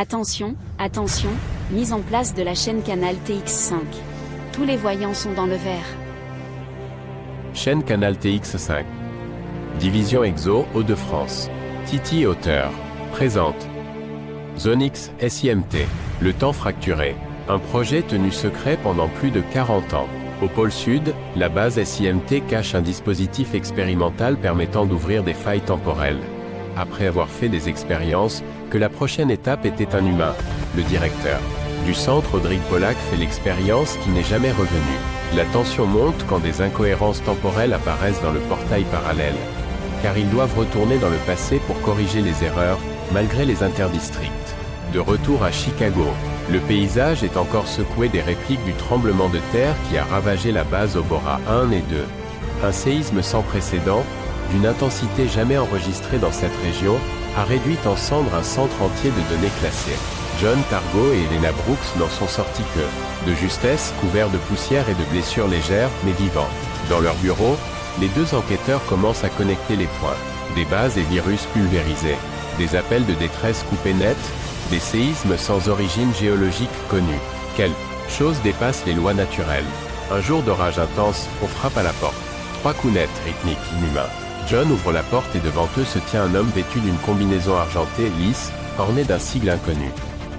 Attention, attention, mise en place de la chaîne Canal TX5. Tous les voyants sont dans le vert. Chaîne Canal TX5. Division Exo Hauts-de-France. Titi Auteur. Présente. Zonix SIMT. Le temps fracturé. Un projet tenu secret pendant plus de 40 ans. Au pôle sud, la base SIMT cache un dispositif expérimental permettant d'ouvrir des failles temporelles. Après avoir fait des expériences, que la prochaine étape était un humain, le directeur du centre Rodrigue Pollack fait l'expérience qui n'est jamais revenue. La tension monte quand des incohérences temporelles apparaissent dans le portail parallèle. Car ils doivent retourner dans le passé pour corriger les erreurs, malgré les interdits stricts. De retour à Chicago, le paysage est encore secoué des répliques du tremblement de terre qui a ravagé la base Obora 1 et 2. Un séisme sans précédent, d'une intensité jamais enregistrée dans cette région, a réduit en cendres un centre entier de données classées. John Targo et Elena Brooks n'en sont sortis que de justesse, couverts de poussière et de blessures légères, mais vivants. Dans leur bureau, les deux enquêteurs commencent à connecter les points. Des bases et virus pulvérisés, des appels de détresse coupés net, des séismes sans origine géologique connue. Quelque chose dépasse les lois naturelles. Un jour d'orage intense, on frappe à la porte. 3 coups nets, rythmiques, inhumains. John ouvre la porte et devant eux se tient un homme vêtu d'une combinaison argentée lisse, ornée d'un sigle inconnu.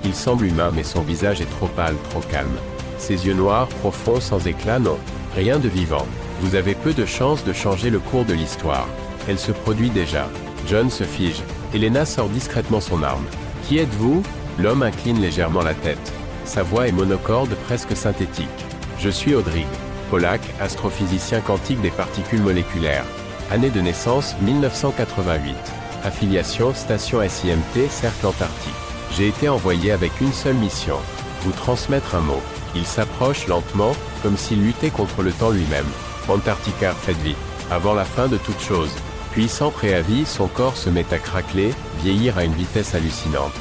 Il semble humain mais son visage est trop pâle, trop calme. Ses yeux noirs, profonds, sans éclat, non, rien de vivant. Vous avez peu de chances de changer le cours de l'histoire. Elle se produit déjà. John se fige. Elena sort discrètement son arme. Qui êtes-vous? L'homme incline légèrement la tête. Sa voix est monocorde, presque synthétique. Je suis Rodrigue Pollack, astrophysicien quantique des particules moléculaires. Année de naissance, 1988. Affiliation, station SIMT, Cercle Antarctique. J'ai été envoyé avec une seule mission. Vous transmettre un mot. Il s'approche lentement, comme s'il luttait contre le temps lui-même. Antarctica, faites vite. Avant la fin de toute chose. Puis sans préavis, son corps se met à craqueler, vieillir à une vitesse hallucinante.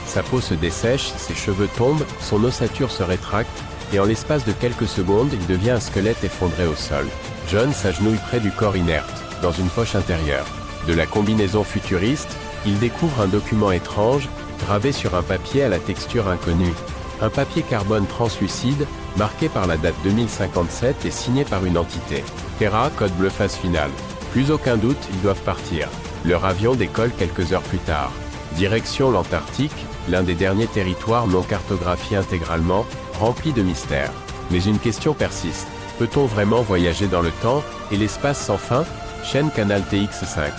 Sa peau se dessèche, ses cheveux tombent, son ossature se rétracte, et en l'espace de quelques secondes, il devient un squelette effondré au sol. John s'agenouille près du corps inerte, dans une poche intérieure. De la combinaison futuriste, il découvre un document étrange, gravé sur un papier à la texture inconnue. Un papier carbone translucide, marqué par la date 2057 et signé par une entité. Terra, code bleu phase finale. Plus aucun doute, ils doivent partir. Leur avion décolle quelques heures plus tard. Direction l'Antarctique, l'un des derniers territoires non cartographiés intégralement, rempli de mystères. Mais une question persiste. Peut-on vraiment voyager dans le temps et l'espace sans fin? Chaîne Canal TX5.